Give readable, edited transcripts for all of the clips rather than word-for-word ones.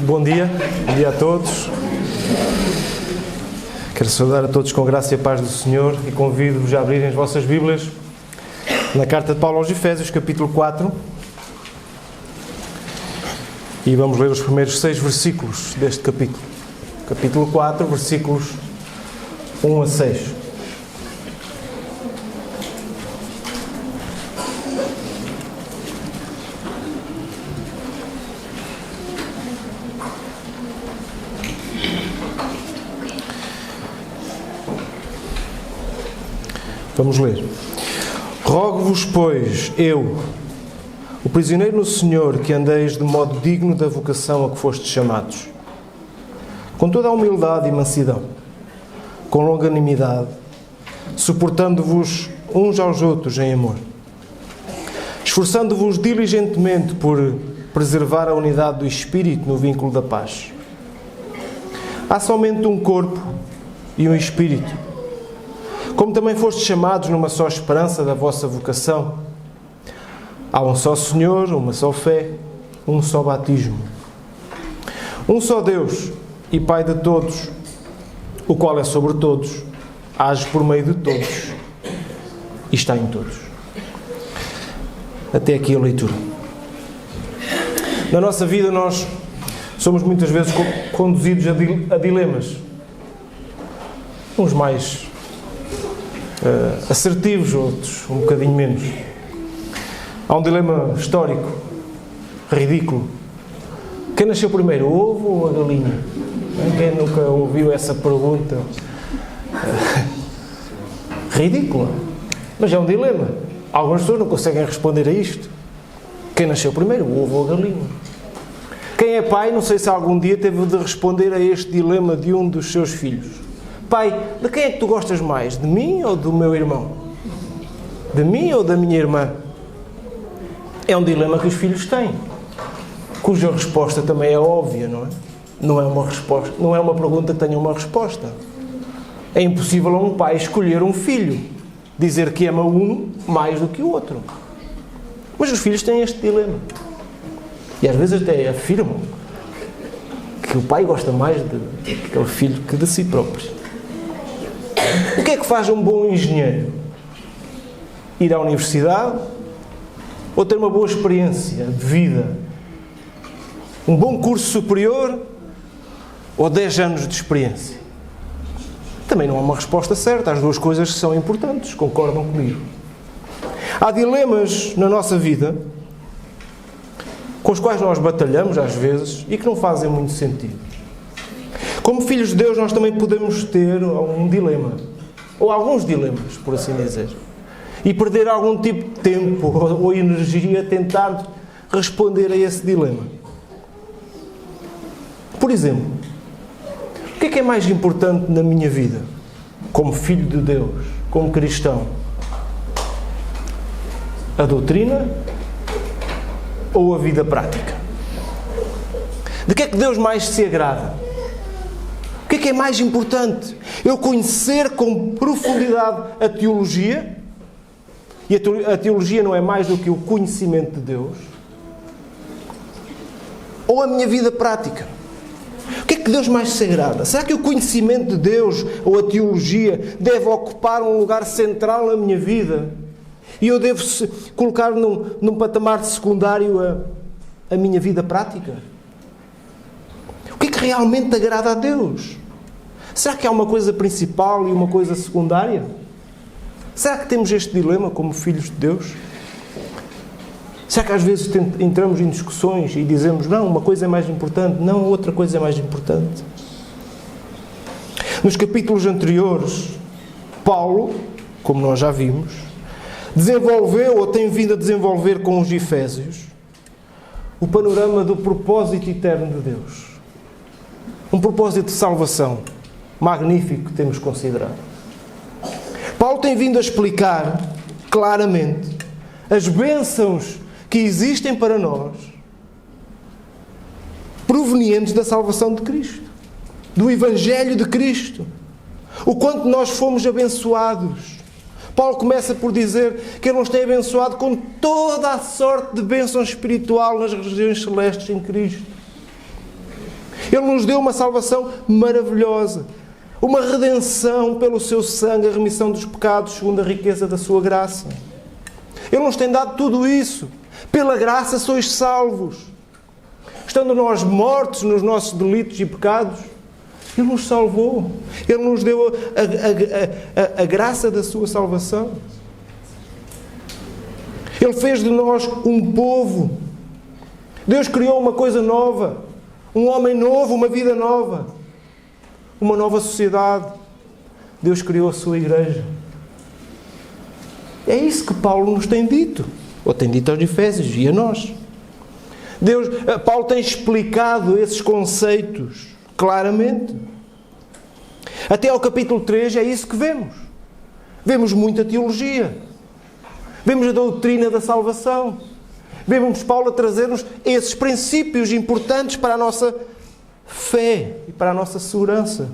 Bom dia a todos. Quero saudar a todos com graça e a paz do Senhor e convido-vos a abrirem as vossas Bíblias na carta de Paulo aos Efésios, capítulo 4. E vamos ler os primeiros 6 versículos deste capítulo. Capítulo 4, versículos 1 a 6. Vamos ler. Rogo-vos, pois, eu, o prisioneiro no Senhor, que andeis de modo digno da vocação a que fostes chamados, com toda a humildade e mansidão, com longanimidade, suportando-vos uns aos outros em amor, esforçando-vos diligentemente por preservar a unidade do Espírito no vínculo da paz. Há somente um corpo e um Espírito, como também fostes chamados numa só esperança da vossa vocação. Há um só Senhor, uma só fé, um só batismo. Um só Deus e Pai de todos, o qual é sobre todos, age por meio de todos e está em todos. Até aqui a leitura. Na nossa vida nós somos muitas vezes conduzidos a dilemas. Uns mais assertivos, outros um bocadinho menos. Há um dilema histórico, ridículo. Quem nasceu primeiro, o ovo ou a galinha? Quem nunca ouviu essa pergunta? Ridícula. Mas é um dilema. Algumas pessoas não conseguem responder a isto. Quem nasceu primeiro, o ovo ou a galinha? Quem é pai, não sei se algum dia teve de responder a este dilema de um dos seus filhos. Pai, de quem é que tu gostas mais? De mim ou do meu irmão? De mim ou da minha irmã? É um dilema que os filhos têm, cuja resposta também é óbvia, não é? Não é uma pergunta que tenha uma resposta. É impossível a um pai escolher um filho, dizer que ama um mais do que o outro. Mas os filhos têm este dilema. E às vezes até afirmam que o pai gosta mais daquele filho que de si próprio. O que é que faz um bom engenheiro? Ir à universidade ou ter uma boa experiência de vida? Um bom curso superior ou 10 anos de experiência? Também não há uma resposta certa. As duas coisas são importantes, concordam comigo. Há dilemas na nossa vida com os quais nós batalhamos às vezes e que não fazem muito sentido. Como filhos de Deus, nós também podemos ter um dilema, ou alguns dilemas, por assim dizer, e perder algum tipo de tempo ou energia a tentar responder a esse dilema. Por exemplo, o que é mais importante na minha vida, como filho de Deus, como cristão? A doutrina ou a vida prática? De que é que Deus mais se agrada? O que é mais importante? Eu conhecer com profundidade a teologia, e a teologia não é mais do que o conhecimento de Deus, ou a minha vida prática? O que é que Deus mais se agrada? Será que o conhecimento de Deus ou a teologia deve ocupar um lugar central na minha vida? E eu devo colocar num patamar de secundário a minha vida prática? O que é que realmente agrada a Deus? Será que há uma coisa principal e uma coisa secundária? Será que temos este dilema como filhos de Deus? Será que às vezes entramos em discussões e dizemos, não, uma coisa é mais importante, não, outra coisa é mais importante? Nos capítulos anteriores, Paulo, como nós já vimos, desenvolveu ou tem vindo a desenvolver com os Efésios o panorama do propósito eterno de Deus. Um propósito de salvação magnífico que temos considerado. Paulo tem vindo a explicar claramente as bênçãos que existem para nós provenientes da salvação de Cristo, do Evangelho de Cristo, o quanto nós fomos abençoados. Paulo começa por dizer que Ele nos tem abençoado com toda a sorte de bênção espiritual nas regiões celestes em Cristo. Ele nos deu uma salvação maravilhosa, uma redenção pelo seu sangue, a remissão dos pecados segundo a riqueza da sua graça. Ele nos tem dado tudo isso. Pela graça sois salvos. Estando nós mortos nos nossos delitos e pecados, Ele nos salvou. Ele nos deu a graça da sua salvação. Ele fez de nós um povo. Deus criou uma coisa nova. Um homem novo, uma vida nova. Uma nova sociedade. Deus criou a sua igreja. É isso que Paulo nos tem dito. Ou tem dito aos Efésios e a nós. Paulo tem explicado esses conceitos claramente. Até ao capítulo 3 é isso que vemos. Vemos muita teologia. Vemos a doutrina da salvação. Vemos Paulo a trazer-nos esses princípios importantes para a nossa fé e para a nossa segurança.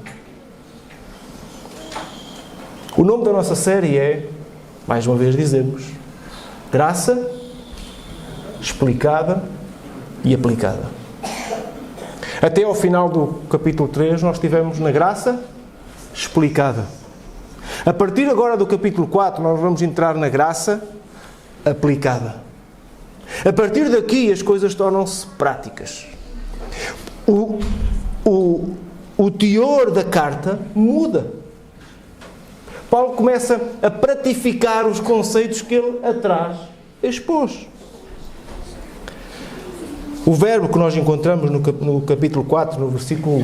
O nome da nossa série é, mais uma vez dizemos, Graça Explicada e Aplicada. Até ao final do capítulo 3 nós estivemos na graça explicada. A partir agora do capítulo 4 nós vamos entrar na graça aplicada. A partir daqui as coisas tornam-se práticas. O teor da carta muda. Paulo começa a pratificar os conceitos que ele atrás expôs. O verbo que nós encontramos no capítulo 4, no versículo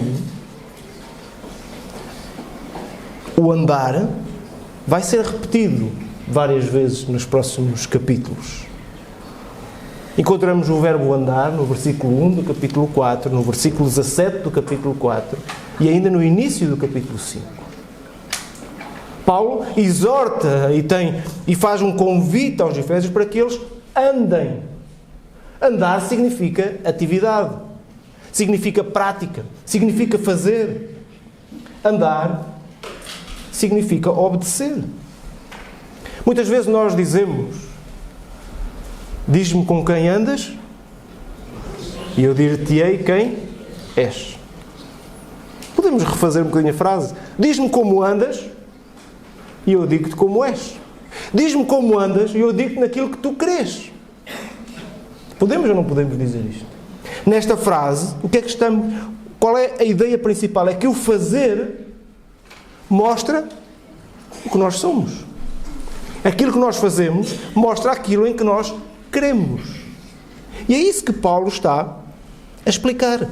1, o andar, vai ser repetido várias vezes nos próximos capítulos. Encontramos o verbo andar no versículo 1 do capítulo 4, no versículo 17 do capítulo 4 e ainda no início do capítulo 5. Paulo exorta e faz um convite aos Efésios para que eles andem. Andar significa atividade, significa prática, significa fazer. Andar significa obedecer. Muitas vezes nós dizemos: diz-me com quem andas e eu dir-te-ei quem és. Podemos refazer um bocadinho a frase. Diz-me como andas e eu digo-te como és. Diz-me como andas e eu digo-te naquilo que tu crês. Podemos ou não podemos dizer isto? Nesta frase, qual é a ideia principal? É que o fazer mostra o que nós somos. Aquilo que nós fazemos mostra aquilo em que nós cremos. E é isso que Paulo está a explicar.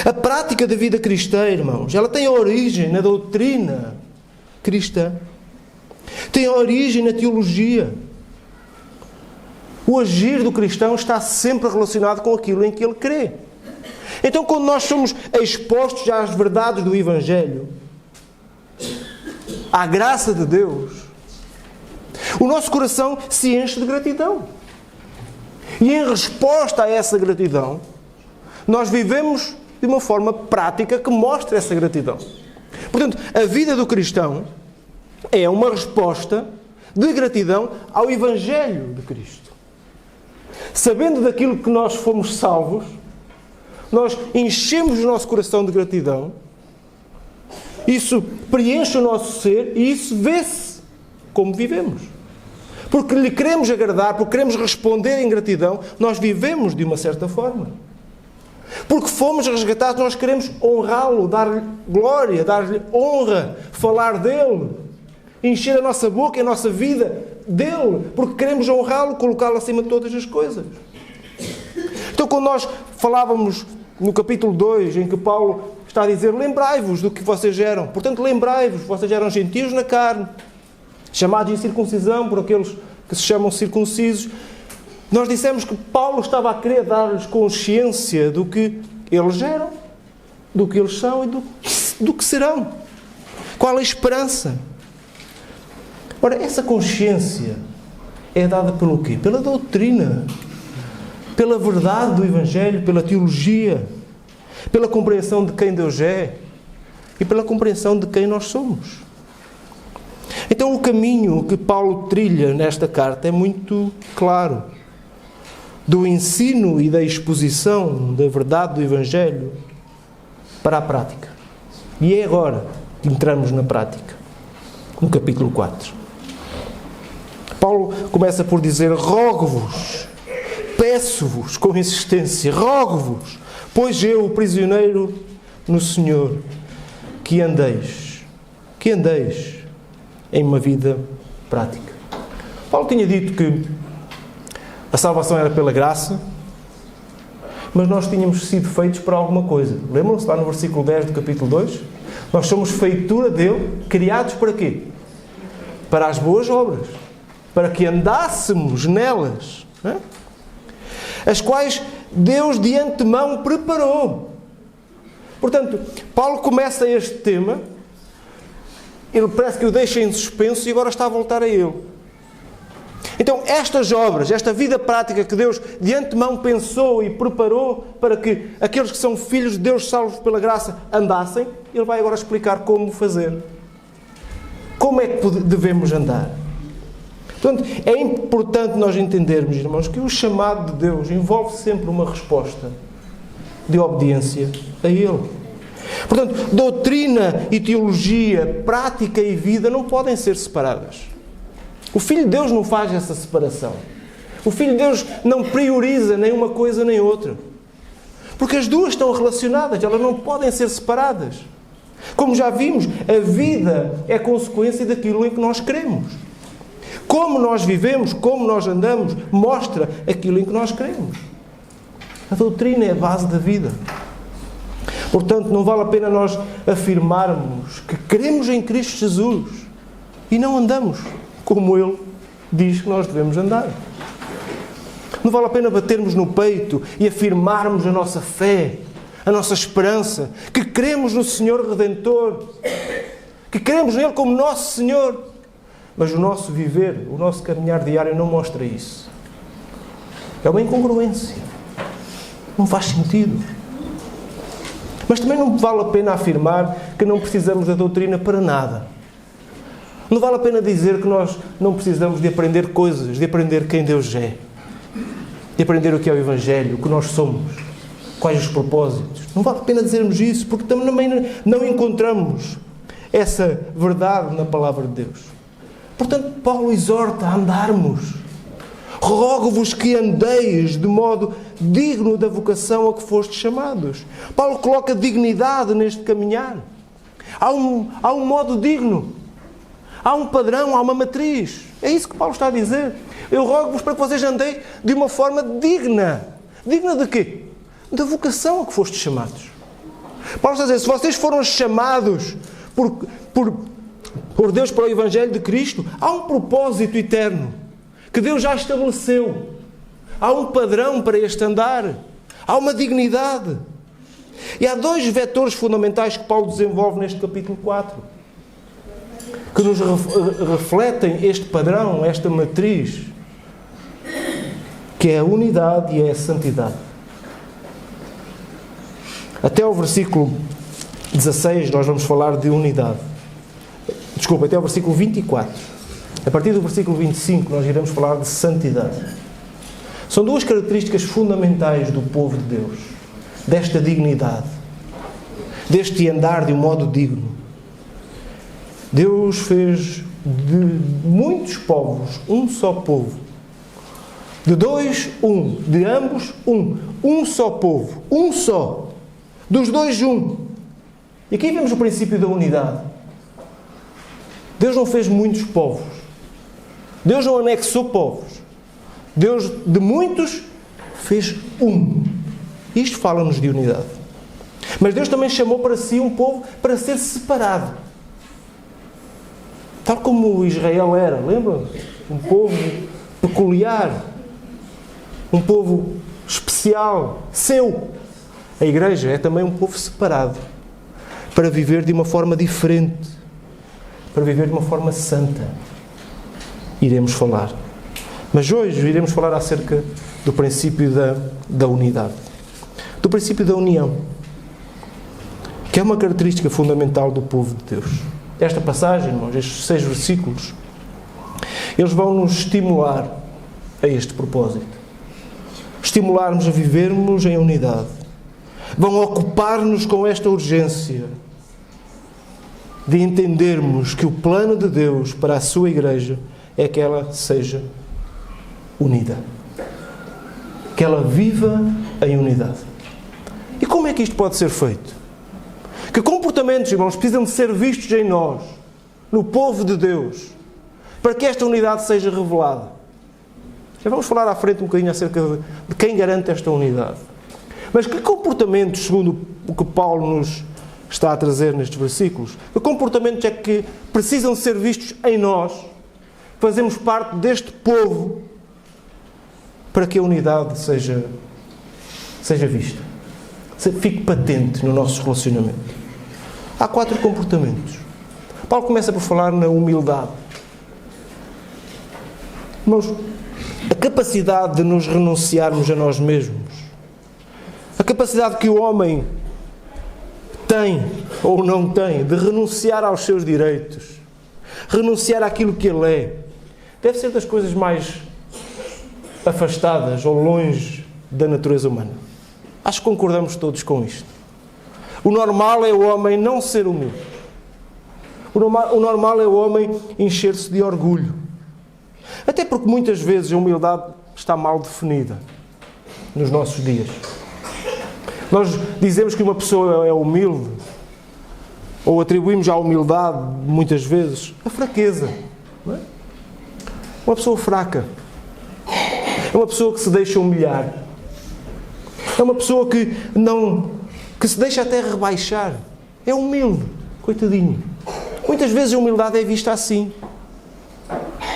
A prática da vida cristã, irmãos, ela tem origem na doutrina cristã. Tem origem na teologia. O agir do cristão está sempre relacionado com aquilo em que ele crê. Então, quando nós somos expostos às verdades do Evangelho, à graça de Deus, o nosso coração se enche de gratidão. E em resposta a essa gratidão, nós vivemos de uma forma prática que mostra essa gratidão. Portanto, a vida do cristão é uma resposta de gratidão ao Evangelho de Cristo. Sabendo daquilo que nós fomos salvos, nós enchemos o nosso coração de gratidão, isso preenche o nosso ser e isso vê-se como vivemos. Porque lhe queremos agradar, porque queremos responder em gratidão, nós vivemos de uma certa forma. Porque fomos resgatados, nós queremos honrá-lo, dar-lhe glória, dar-lhe honra, falar dele, encher a nossa boca e a nossa vida dele, porque queremos honrá-lo, colocá-lo acima de todas as coisas. Então, quando nós falávamos no capítulo 2, em que Paulo está a dizer: lembrai-vos do que vocês eram. Portanto, lembrai-vos, vocês eram gentios na carne, chamados em circuncisão por aqueles que se chamam circuncisos. Nós dissemos que Paulo estava a querer dar-lhes consciência do que eles eram, do que eles são e do que serão. Qual a esperança? Ora, essa consciência é dada pelo quê? Pela doutrina, pela verdade do Evangelho, pela teologia, pela compreensão de quem Deus é e pela compreensão de quem nós somos. Então, o caminho que Paulo trilha nesta carta é muito claro. Do ensino e da exposição da verdade do Evangelho, para a prática. E é agora que entramos na prática, no capítulo 4. Paulo começa por dizer: rogo-vos, peço-vos com insistência, rogo-vos, pois eu, o prisioneiro no Senhor, que andeis em uma vida prática. Paulo tinha dito que a salvação era pela graça, mas nós tínhamos sido feitos para alguma coisa. Lembram-se lá no versículo 10 do capítulo 2? Nós somos feitura dele, criados para quê? Para as boas obras, para que andássemos nelas, não é? As quais Deus de antemão preparou. Portanto, Paulo começa este tema, ele parece que o deixa em suspenso e agora está a voltar a ele. Então, estas obras, esta vida prática que Deus de antemão pensou e preparou para que aqueles que são filhos de Deus, salvos pela graça, andassem, ele vai agora explicar como fazer. Como é que devemos andar? Portanto, é importante nós entendermos, irmãos, que o chamado de Deus envolve sempre uma resposta de obediência a Ele. Portanto, doutrina e teologia, prática e vida não podem ser separadas. O Filho de Deus não faz essa separação. O Filho de Deus não prioriza nem uma coisa nem outra. Porque as duas estão relacionadas, elas não podem ser separadas. Como já vimos, a vida é consequência daquilo em que nós cremos. Como nós vivemos, como nós andamos, mostra aquilo em que nós cremos. A doutrina é a base da vida. Portanto, não vale a pena nós afirmarmos que cremos em Cristo Jesus e não andamos como Ele diz que nós devemos andar. Não vale a pena batermos no peito e afirmarmos a nossa fé, a nossa esperança, que cremos no Senhor Redentor, que cremos nele como nosso Senhor, mas o nosso viver, o nosso caminhar diário não mostra isso. É uma incongruência. Não faz sentido. Mas também não vale a pena afirmar que não precisamos da doutrina para nada. Não vale a pena dizer que nós não precisamos de aprender coisas, de aprender quem Deus é, de aprender o que é o Evangelho, o que nós somos, quais os propósitos. Não vale a pena dizermos isso, porque também não encontramos essa verdade na Palavra de Deus. Portanto, Paulo exorta a andarmos. Rogo-vos que andeis de modo digno da vocação a que fostes chamados. Paulo coloca dignidade neste caminhar. Há um modo digno. Há um padrão, há uma matriz. É isso que Paulo está a dizer. Eu rogo-vos para que vocês andem de uma forma digna. Digna de quê? Da vocação a que fostes chamados. Paulo está a dizer, se vocês foram chamados por Deus para o Evangelho de Cristo, há um propósito eterno que Deus já estabeleceu. Há um padrão para este andar. Há uma dignidade. E há dois vetores fundamentais que Paulo desenvolve neste capítulo 4, que nos refletem este padrão, esta matriz, que é a unidade e é a santidade. Até o versículo 16 nós vamos falar de unidade. Desculpa, até o versículo 24. A partir do versículo 25 nós iremos falar de santidade. São duas características fundamentais do povo de Deus, desta dignidade, deste andar de um modo digno. Deus fez de muitos povos um só povo. De dois, um. De ambos, um. Um só povo. Um só. Dos dois, um. E aqui vemos o princípio da unidade. Deus não fez muitos povos. Deus não anexou povos. Deus, de muitos, fez um. Isto fala-nos de unidade. Mas Deus também chamou para si um povo para ser separado. Tal como Israel era, lembram? Um povo peculiar. Um povo especial, seu. A Igreja é também um povo separado. Para viver de uma forma diferente. Para viver de uma forma santa. Iremos falar. Mas hoje iremos falar acerca do princípio da unidade. Do princípio da união. Que é uma característica fundamental do povo de Deus. Esta passagem, irmãos, estes 6 versículos, eles vão nos estimular a este propósito. Estimular-nos a vivermos em unidade. vão ocupar-nos com esta urgência de entendermos que o plano de Deus para a sua igreja é que ela seja unida. Que ela viva em unidade. E como é que isto pode ser feito? Que comportamentos, irmãos, precisam de ser vistos em nós, no povo de Deus, para que esta unidade seja revelada? Já vamos falar à frente um bocadinho acerca de quem garante esta unidade. Mas que comportamentos, segundo o que Paulo nos está a trazer nestes versículos, que comportamentos é que precisam ser vistos em nós, fazemos parte deste povo, para que a unidade seja vista, fique patente no nosso relacionamento? Há 4 comportamentos. Paulo começa por falar na humildade. Irmãos, a capacidade de nos renunciarmos a nós mesmos, a capacidade que o homem tem ou não tem de renunciar aos seus direitos, renunciar àquilo que ele é, deve ser das coisas mais afastadas ou longe da natureza humana. Acho que concordamos todos com isto. O normal é o homem não ser humilde. O normal é o homem encher-se de orgulho. Até porque muitas vezes a humildade está mal definida nos nossos dias. Nós dizemos que uma pessoa é humilde, ou atribuímos à humildade, muitas vezes, a fraqueza. Não é? Uma pessoa fraca. É uma pessoa que se deixa humilhar. É uma pessoa que se deixa até rebaixar. É humilde. Coitadinho. Muitas vezes a humildade é vista assim.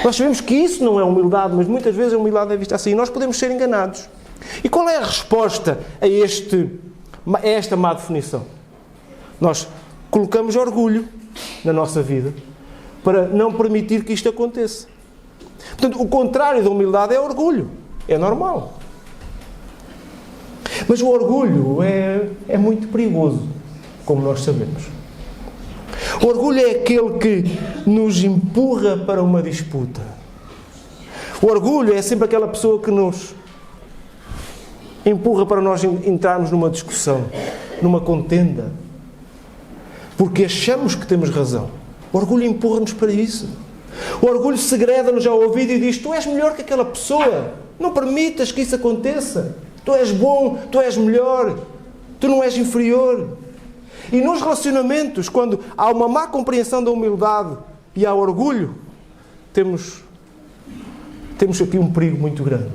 Nós sabemos que isso não é humildade, mas muitas vezes a humildade é vista assim. E nós podemos ser enganados. E qual é a resposta a esta má definição? Nós colocamos orgulho na nossa vida para não permitir que isto aconteça. Portanto, o contrário da humildade é orgulho. É normal. Mas o orgulho é muito perigoso, como nós sabemos. O orgulho é aquele que nos empurra para uma disputa. O orgulho é sempre aquela pessoa que nos empurra para nós entrarmos numa discussão, numa contenda, porque achamos que temos razão. O orgulho empurra-nos para isso. O orgulho segreda-nos ao ouvido e diz: tu és melhor que aquela pessoa, não permitas que isso aconteça. Tu és bom, tu és melhor, tu não és inferior. E nos relacionamentos, quando há uma má compreensão da humildade e há orgulho, temos aqui um perigo muito grande.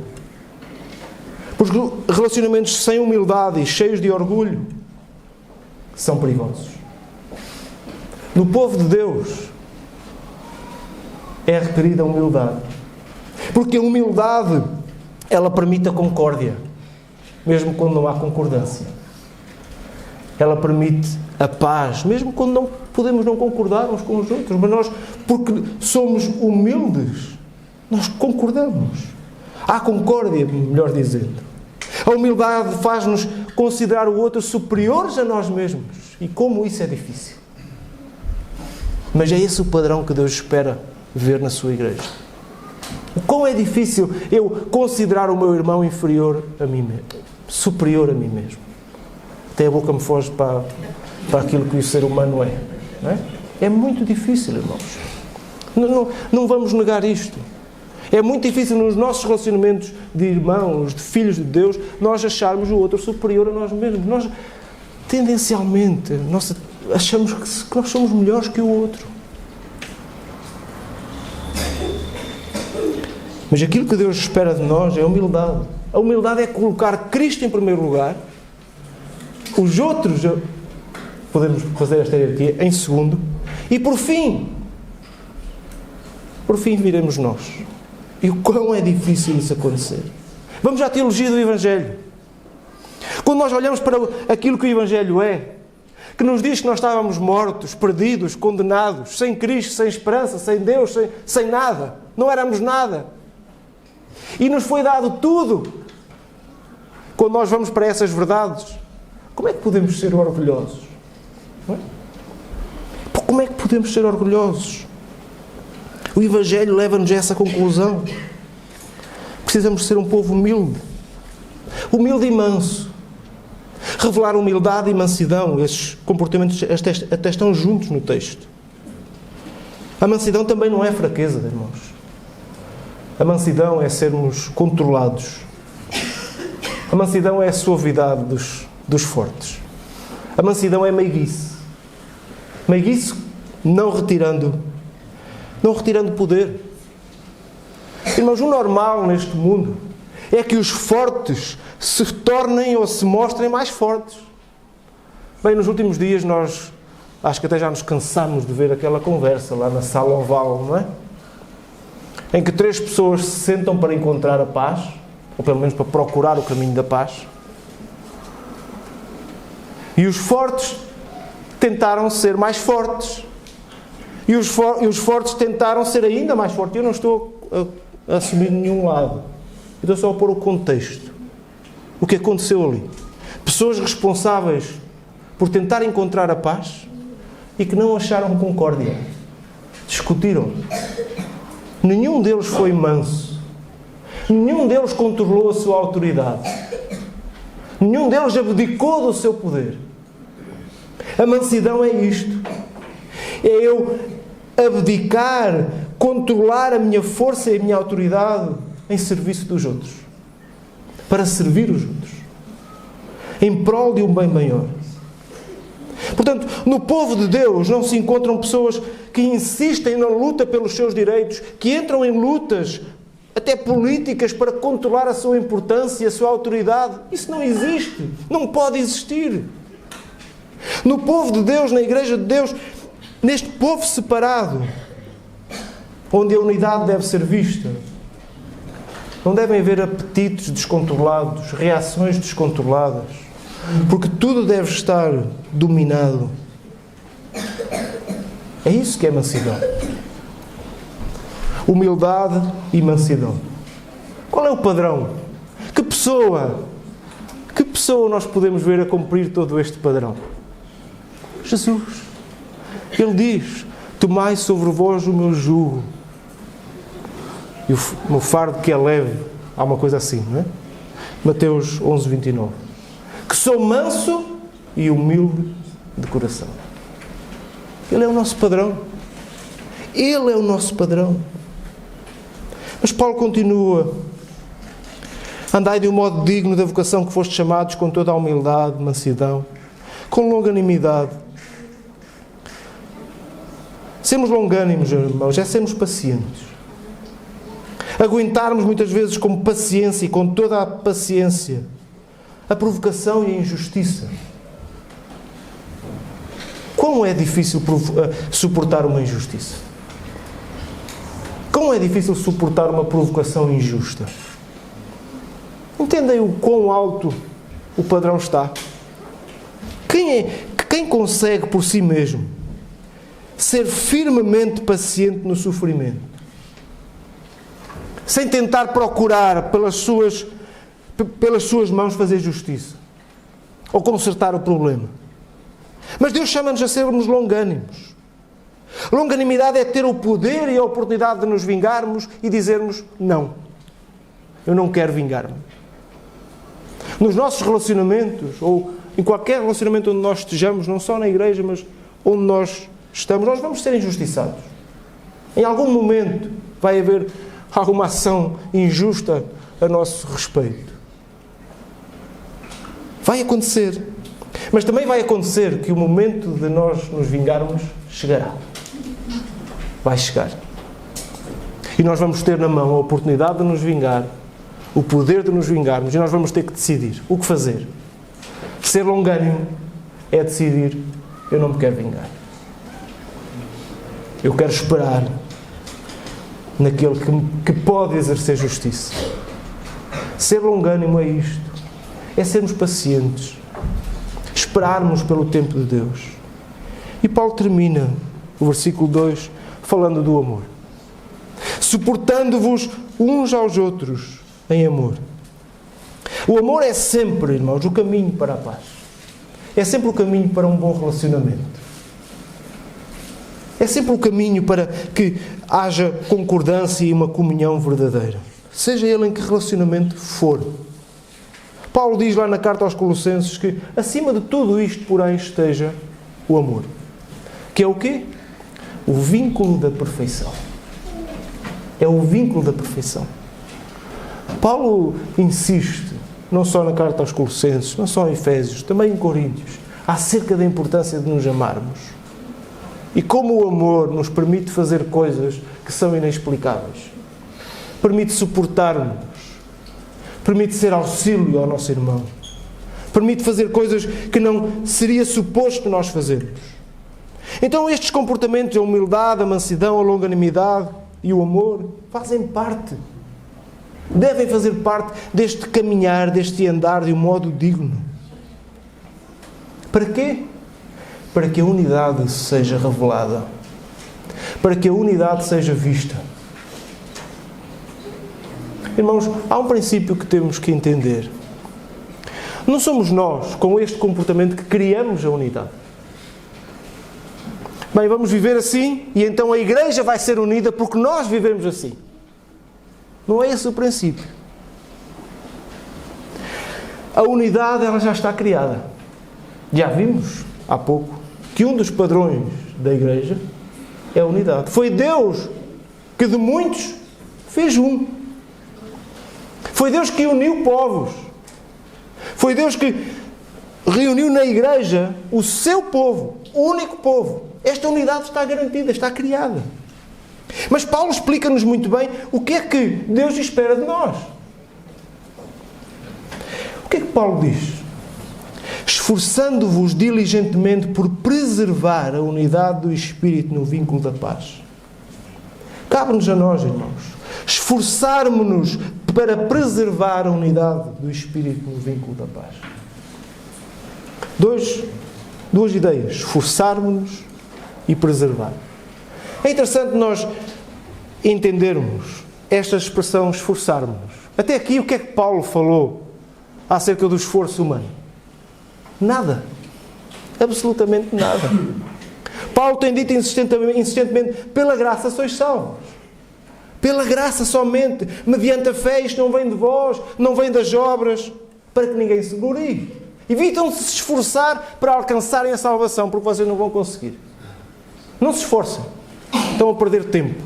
Porque relacionamentos sem humildade e cheios de orgulho são perigosos. No povo de Deus é requerida a humildade. Porque a humildade, ela permite a concórdia, mesmo quando não há concordância. Ela permite a paz, mesmo quando não podemos não concordar uns com os outros. Mas nós, porque somos humildes, nós concordamos. Há concórdia, melhor dizendo. A humildade faz-nos considerar o outro superiores a nós mesmos. E como isso é difícil. Mas é esse o padrão que Deus espera ver na sua igreja. Como é difícil eu considerar o meu irmão inferior a mim mesmo, superior a mim mesmo. Até a boca me foge para aquilo que o ser humano é. Não é? É muito difícil, irmãos. Não vamos negar isto. É muito difícil nos nossos relacionamentos de irmãos, de filhos de Deus, nós acharmos o outro superior a nós mesmos. Nós, tendencialmente, achamos que nós somos melhores que o outro. Mas aquilo que Deus espera de nós é a humildade. A humildade é colocar Cristo em primeiro lugar, os outros, podemos fazer esta hierarquia, em segundo, e por fim viremos nós. E o quão é difícil isso acontecer. Vamos à teologia do Evangelho. Quando nós olhamos para aquilo que o Evangelho é, que nos diz que nós estávamos mortos, perdidos, condenados, sem Cristo, sem esperança, sem Deus, sem nada. Não éramos nada. E nos foi dado tudo. Quando nós vamos para essas verdades, como é que podemos ser orgulhosos? Não é? Como é que podemos ser orgulhosos? O Evangelho leva-nos a essa conclusão. Precisamos ser um povo humilde. Humilde e manso. Revelar humildade e mansidão, esses comportamentos até estão juntos no texto. A mansidão também não é fraqueza, irmãos. A mansidão é sermos controlados. A mansidão é a suavidade dos fortes. A mansidão é meiguice. Meiguice não retirando poder. Irmãos, o normal neste mundo é que os fortes se tornem ou se mostrem mais fortes. Bem, nos últimos dias nós, acho que até já nos cansámos de ver aquela conversa lá na sala oval, não é? Em que 3 pessoas se sentam para encontrar a paz, ou pelo menos para procurar o caminho da paz. E os fortes tentaram ser mais fortes. E os fortes tentaram ser ainda mais fortes. Eu não estou a assumir nenhum lado. Eu estou só a pôr o contexto. O que aconteceu ali. Pessoas responsáveis por tentar encontrar a paz e que não acharam concórdia. Discutiram. Nenhum deles foi manso. Nenhum deles controlou a sua autoridade. Nenhum deles abdicou do seu poder. A mansidão é isto. É eu abdicar, controlar a minha força e a minha autoridade em serviço dos outros. Para servir os outros. Em prol de um bem maior. Portanto, no povo de Deus não se encontram pessoas que insistem na luta pelos seus direitos, que entram em lutas, até políticas, para controlar a sua importância e a sua autoridade. Isso não existe. Não pode existir. No povo de Deus, na Igreja de Deus, neste povo separado, onde a unidade deve ser vista, não devem haver apetites descontrolados, reações descontroladas, porque tudo deve estar dominado. É isso que é mansidão. Humildade e mansidão. Qual é o padrão? Que pessoa nós podemos ver a cumprir todo este padrão? Jesus. Ele diz: tomai sobre vós o meu jugo. E o meu fardo que é leve. Há uma coisa assim, não é? Mateus 11, 29. Que sou manso e humilde de coração. Ele é o nosso padrão. Ele é o nosso padrão. Mas Paulo continua: andai de um modo digno da vocação que fostes chamados, com toda a humildade, mansidão, com longanimidade. Sermos longânimos, irmãos, é sermos pacientes. Aguentarmos muitas vezes com paciência e com toda a paciência a provocação e a injustiça. Como é difícil suportar uma injustiça? Como é difícil suportar uma provocação injusta? Entendem o quão alto o padrão está? Quem consegue por si mesmo ser firmemente paciente no sofrimento, sem tentar procurar pelas suas mãos fazer justiça ou consertar o problema? Mas Deus chama-nos a sermos longânimos. Longanimidade é ter o poder e a oportunidade de nos vingarmos e dizermos: não, eu não quero vingar-me. Nos nossos relacionamentos, ou em qualquer relacionamento onde nós estejamos, não só na igreja, mas onde nós estamos, nós vamos ser injustiçados. Em algum momento vai haver alguma ação injusta a nosso respeito. Vai acontecer. Mas também vai acontecer que o momento de nós nos vingarmos chegará. Vai chegar. E nós vamos ter na mão a oportunidade de nos vingar, o poder de nos vingarmos, e nós vamos ter que decidir o que fazer. Ser longânimo é decidir: eu não me quero vingar. Eu quero esperar naquele que pode exercer justiça. Ser longânimo é isto. É sermos pacientes. Esperarmos pelo tempo de Deus. E Paulo termina o versículo 2 falando do amor. Suportando-vos uns aos outros em amor. O amor é sempre, irmãos, o caminho para a paz. É sempre o caminho para um bom relacionamento. É sempre o caminho para que haja concordância e uma comunhão verdadeira. Seja ele em que relacionamento for. Paulo diz lá na carta aos Colossenses que acima de tudo isto, porém, esteja o amor. Que é o quê? O vínculo da perfeição. É o vínculo da perfeição. Paulo insiste, não só na carta aos Colossenses, não só em Efésios, também em Coríntios, acerca da importância de nos amarmos. E como o amor nos permite fazer coisas que são inexplicáveis. Permite suportar-nos. Permite ser auxílio ao nosso irmão. Permite fazer coisas que não seria suposto nós fazermos. Então estes comportamentos, a humildade, a mansidão, a longanimidade e o amor, fazem parte. Devem fazer parte deste caminhar, deste andar de um modo digno. Para quê? Para que a unidade seja revelada. Para que a unidade seja vista. Irmãos, há um princípio que temos que entender. Não somos nós, com este comportamento, que criamos a unidade. Bem, vamos viver assim e então a igreja vai ser unida porque nós vivemos assim. Não é esse o princípio. A unidade, ela já está criada. Já vimos há pouco que um dos padrões da igreja é a unidade. Foi Deus que de muitos fez um. Foi Deus que uniu povos. Foi Deus que reuniu na igreja o seu povo, o único povo. Esta unidade está garantida, está criada. Mas Paulo explica-nos muito bem o que é que Deus espera de nós. O que é que Paulo diz? Esforçando-vos diligentemente por preservar a unidade do Espírito no vínculo da paz. Cabe-nos a nós, irmãos, esforçarmos-nos para preservar a unidade do Espírito no vínculo da paz. Duas ideias. Esforçarmos-nos e preservar. É interessante nós entendermos esta expressão esforçarmos-nos. Até aqui o que é que Paulo falou acerca do esforço humano? Nada. Absolutamente nada. Paulo tem dito insistentemente, pela graça sois salvos. Pela graça somente, mediante a fé, isto não vem de vós, não vem das obras, para que ninguém se glorie. Evitam-se se esforçar para alcançarem a salvação, porque vocês não vão conseguir. Não se esforcem. Estão a perder tempo.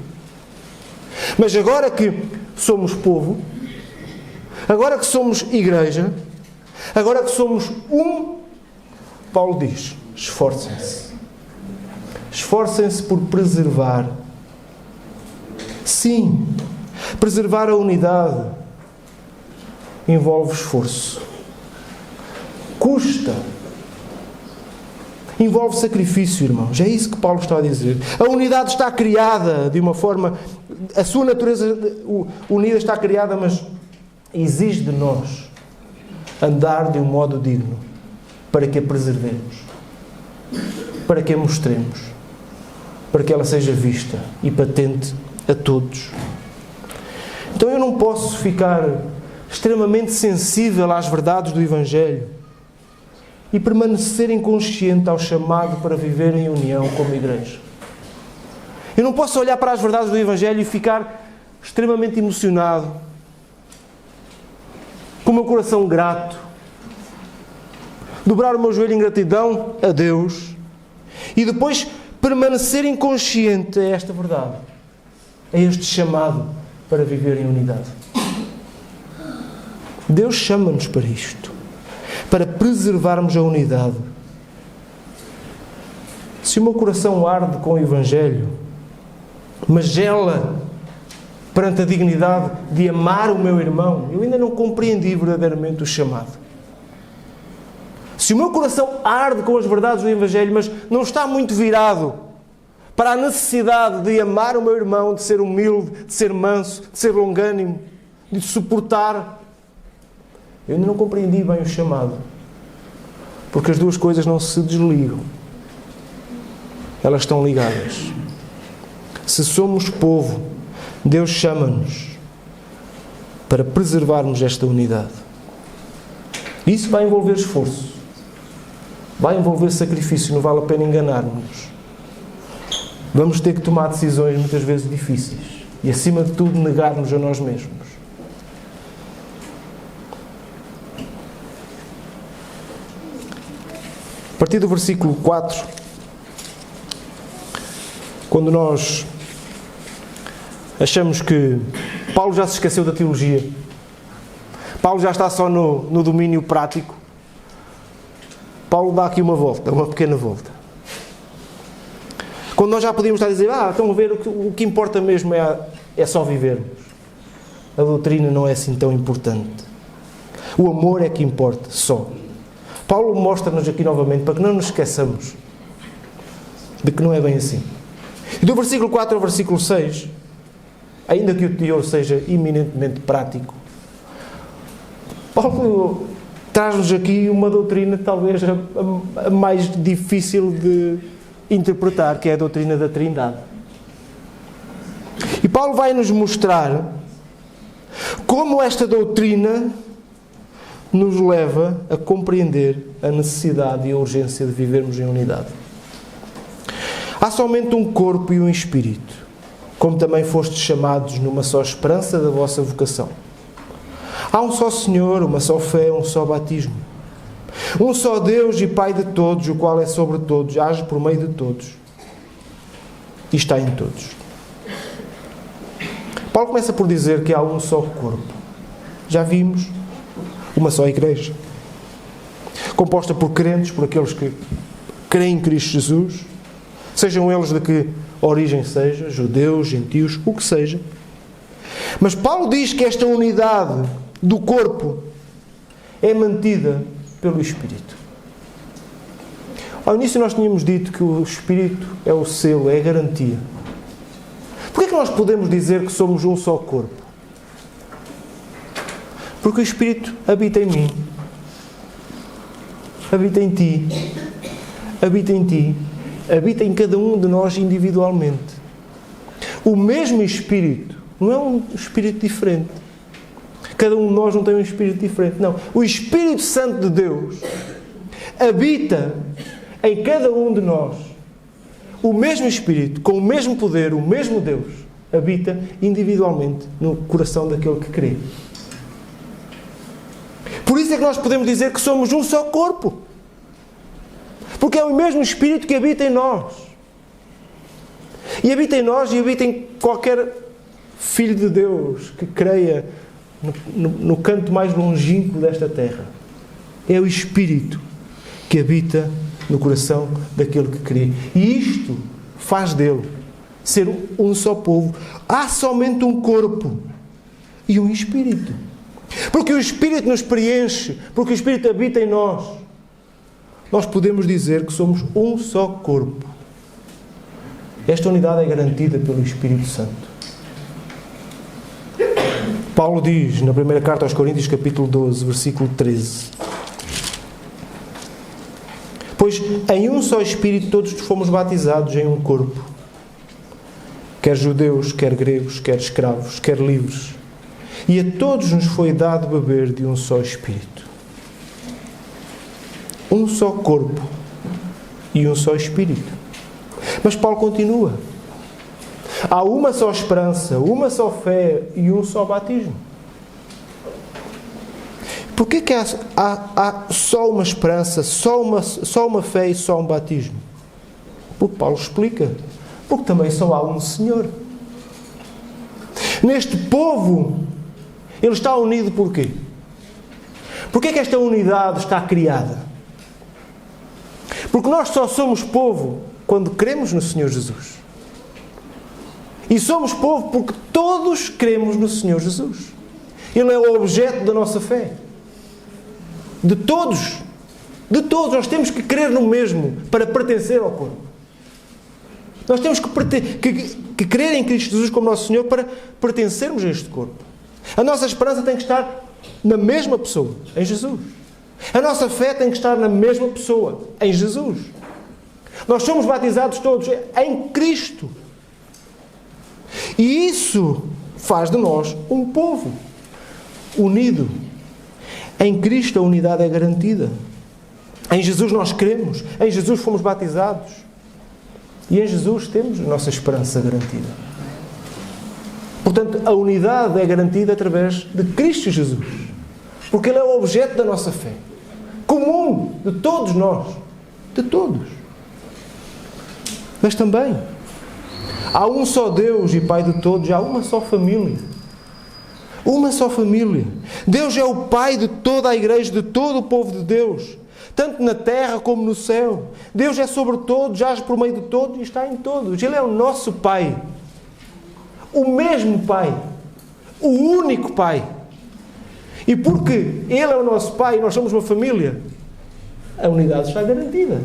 Mas agora que somos povo, agora que somos igreja, agora que somos um, Paulo diz, esforcem-se. Esforcem-se por preservar. Sim, preservar a unidade envolve esforço. Custa. Envolve sacrifício, irmãos. É isso que Paulo está a dizer. A unidade está criada de uma forma... A sua natureza unida está criada, mas exige de nós andar de um modo digno para que a preservemos. Para que a mostremos. Para que ela seja vista e patente a todos. Então eu não posso ficar extremamente sensível às verdades do Evangelho e permanecer inconsciente ao chamado para viver em união como igreja. Eu não posso olhar para as verdades do Evangelho e ficar extremamente emocionado, com o meu coração grato, dobrar o meu joelho em gratidão a Deus e depois permanecer inconsciente a esta verdade, a este chamado para viver em unidade. Deus chama-nos para isto, para preservarmos a unidade. Se o meu coração arde com o Evangelho, mas gela perante a dignidade de amar o meu irmão, eu ainda não compreendi verdadeiramente o chamado. Se o meu coração arde com as verdades do Evangelho, mas não está muito virado para a necessidade de amar o meu irmão, de ser humilde, de ser manso, de ser longânimo, de suportar, eu ainda não compreendi bem o chamado. Porque as duas coisas não se desligam. Elas estão ligadas. Se somos povo, Deus chama-nos para preservarmos esta unidade. Isso vai envolver esforço. Vai envolver sacrifício, não vale a pena enganar-nos. Vamos ter que tomar decisões muitas vezes difíceis. E acima de tudo, negar-nos a nós mesmos. partir do versículo 4, quando nós achamos que Paulo já se esqueceu da teologia, Paulo já está só no domínio prático, Paulo dá aqui uma pequena volta. Quando nós já podíamos estar a dizer, estão a ver, o que importa mesmo é só vivermos. A doutrina não é assim tão importante. O amor é que importa, só. Paulo mostra-nos aqui novamente, para que não nos esqueçamos de que não é bem assim. E do versículo 4 ao versículo 6, ainda que o teor seja eminentemente prático, Paulo traz-nos aqui uma doutrina talvez a mais difícil de interpretar, que é a doutrina da Trindade. E Paulo vai nos mostrar como esta doutrina nos leva a compreender a necessidade e a urgência de vivermos em unidade. Há somente um corpo e um espírito, como também fostes chamados numa só esperança da vossa vocação. Há um só Senhor, uma só fé, um só batismo. Um só Deus e Pai de todos, o qual é sobre todos, age por meio de todos e está em todos. Paulo começa por dizer que há um só corpo. Já vimos, uma só igreja, composta por crentes, por aqueles que creem em Cristo Jesus, sejam eles de que origem seja, judeus, gentios, o que seja. Mas Paulo diz que esta unidade do corpo é mantida pelo Espírito. Ao início nós tínhamos dito que o Espírito é o selo, é a garantia. Porquê é que nós podemos dizer que somos um só corpo? Porque o Espírito habita em mim, habita em ti, habita em ti, habita em cada um de nós individualmente. O mesmo Espírito, não é um Espírito diferente. Cada um de nós não tem um Espírito diferente, não. O Espírito Santo de Deus habita em cada um de nós. O mesmo Espírito, com o mesmo poder, o mesmo Deus, habita individualmente no coração daquele que crê. Por isso é que nós podemos dizer que somos um só corpo. Porque é o mesmo Espírito que habita em nós. E habita em nós e habita em qualquer filho de Deus que creia no canto mais longínquo desta terra. É o Espírito que habita no coração daquele que crê. E isto faz dele ser um só povo. Há somente um corpo e um Espírito. Porque o Espírito nos preenche, porque o Espírito habita em nós. Nós podemos dizer que somos um só corpo. Esta unidade é garantida pelo Espírito Santo. Paulo diz, na primeira carta aos Coríntios, capítulo 12, versículo 13: Pois em um só Espírito todos fomos batizados em um corpo, quer judeus, quer gregos, quer escravos, quer livres, e a todos nos foi dado beber de um só Espírito. Um só corpo e um só Espírito. Mas Paulo continua. Há uma só esperança, uma só fé e um só batismo. Porquê que há só uma esperança, só uma fé e só um batismo? Porque Paulo explica. Porque também só há um Senhor. Neste povo, ele está unido por quê? Porquê que esta unidade está criada? Porque nós só somos povo quando cremos no Senhor Jesus. E somos povo porque todos cremos no Senhor Jesus. Ele é o objeto da nossa fé. De todos. De todos. Nós temos que crer no mesmo para pertencer ao corpo. Nós temos que crer em Cristo Jesus como nosso Senhor para pertencermos a este corpo. A nossa esperança tem que estar na mesma pessoa, em Jesus. A nossa fé tem que estar na mesma pessoa, em Jesus. Nós somos batizados todos em Cristo. E isso faz de nós um povo unido. Em Cristo a unidade é garantida. Em Jesus nós cremos. Em Jesus fomos batizados. E em Jesus temos a nossa esperança garantida. Portanto, a unidade é garantida através de Cristo Jesus. Porque Ele é o objeto da nossa fé. Comum de todos nós. de todos. Mas também há um só Deus e Pai de todos, há uma só família. Uma só família. Deus é o Pai de toda a igreja, de todo o povo de Deus, tanto na terra como no céu. Deus é sobre todos, jaz por meio de todos e está em todos. Ele é o nosso Pai. O mesmo Pai. O único Pai. E porque Ele é o nosso Pai e nós somos uma família, a unidade está garantida.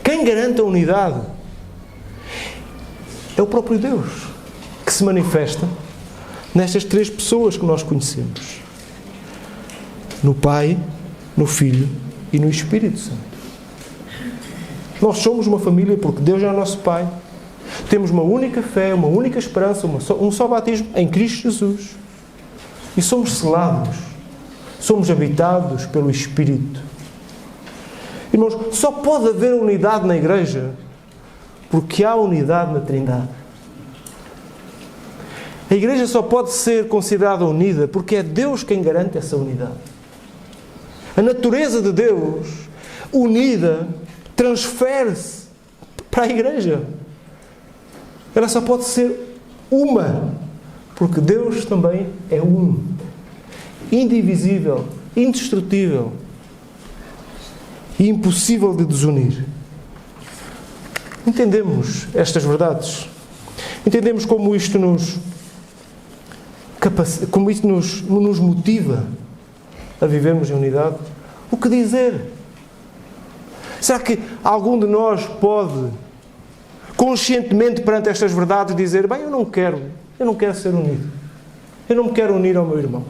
Quem garante a unidade é o próprio Deus, que se manifesta nestas três pessoas que nós conhecemos: no Pai, no Filho e no Espírito Santo. Nós somos uma família porque Deus é o nosso Pai. Temos uma única fé, uma única esperança, um só batismo em Cristo Jesus. E somos selados, somos habitados pelo Espírito. Irmãos, só pode haver unidade na igreja porque há unidade na Trindade. A igreja só pode ser considerada unida porque é Deus quem garante essa unidade. A natureza de Deus, unida, transfere-se para a igreja. Ela só pode ser uma, porque Deus também é um, indivisível, indestrutível e impossível de desunir. Entendemos estas verdades? Entendemos como isto nos motiva a vivermos em unidade? O que dizer? Será que algum de nós pode, conscientemente perante estas verdades, dizer: bem, eu não quero ser unido. Eu não me quero unir ao meu irmão.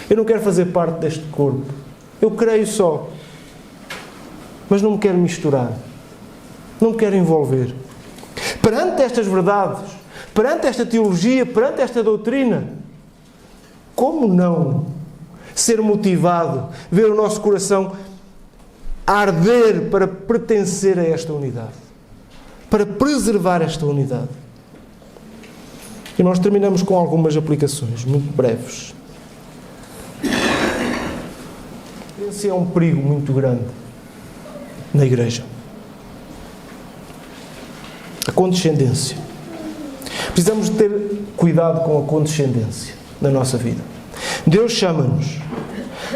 Eu não quero fazer parte deste corpo. Eu creio só. Mas não me quero misturar. Não me quero envolver. Perante estas verdades, perante esta teologia, perante esta doutrina, como não ser motivado, ver o nosso coração arder para pertencer a esta unidade, para preservar esta unidade? E nós terminamos com algumas aplicações muito breves. Esse é um perigo muito grande na igreja. A condescendência. Precisamos de ter cuidado com a condescendência na nossa vida. Deus chama-nos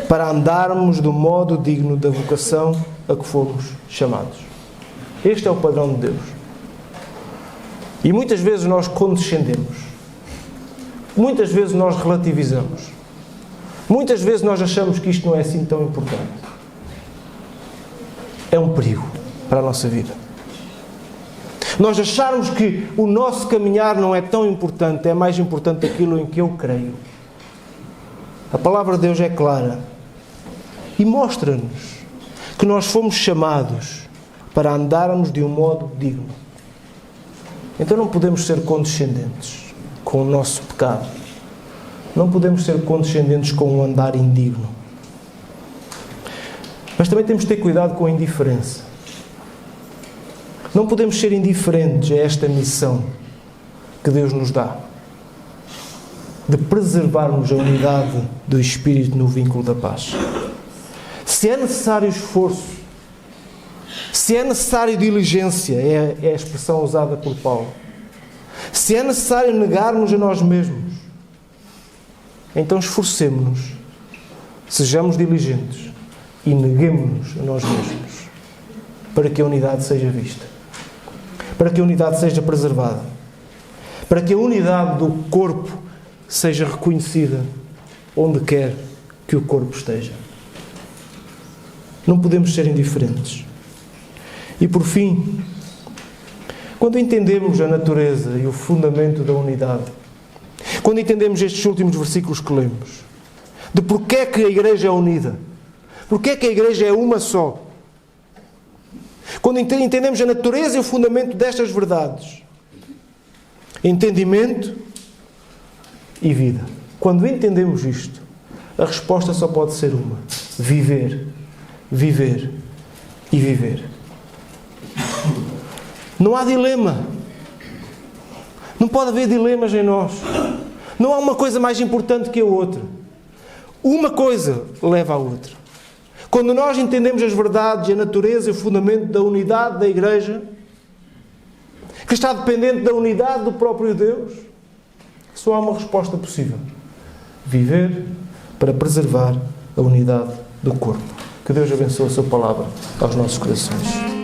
para andarmos do modo digno da vocação a que fomos chamados. Este é o padrão de Deus. E muitas vezes nós condescendemos. Muitas vezes nós relativizamos. Muitas vezes nós achamos que isto não é assim tão importante. É um perigo para a nossa vida. Nós acharmos que o nosso caminhar não é tão importante, é mais importante aquilo em que eu creio. A palavra de Deus é clara e mostra-nos que nós fomos chamados para andarmos de um modo digno. Então não podemos ser condescendentes com o nosso pecado. Não podemos ser condescendentes com um andar indigno. Mas também temos de ter cuidado com a indiferença. Não podemos ser indiferentes a esta missão que Deus nos dá, de preservarmos a unidade do Espírito no vínculo da paz. Se é necessário esforço, se é necessário diligência, é a expressão usada por Paulo, se é necessário negarmos a nós mesmos, então esforcemo-nos, sejamos diligentes e neguemo-nos a nós mesmos, para que a unidade seja vista, para que a unidade seja preservada, para que a unidade do corpo seja reconhecida onde quer que o corpo esteja. Não podemos ser indiferentes. E por fim, quando entendemos a natureza e o fundamento da unidade, quando entendemos estes últimos versículos que lemos, de porque é que a igreja é unida, porque é que a igreja é uma só, quando entendemos a natureza e o fundamento destas verdades, entendimento e vida. Quando entendemos isto, a resposta só pode ser uma: viver, viver e viver. Não há dilema. Não pode haver dilemas em nós. Não há uma coisa mais importante que a outra. Uma coisa leva à outra. Quando nós entendemos as verdades, a natureza e o fundamento da unidade da Igreja, que está dependente da unidade do próprio Deus, só há uma resposta possível: viver para preservar a unidade do corpo. Que Deus abençoe a sua palavra aos nossos corações.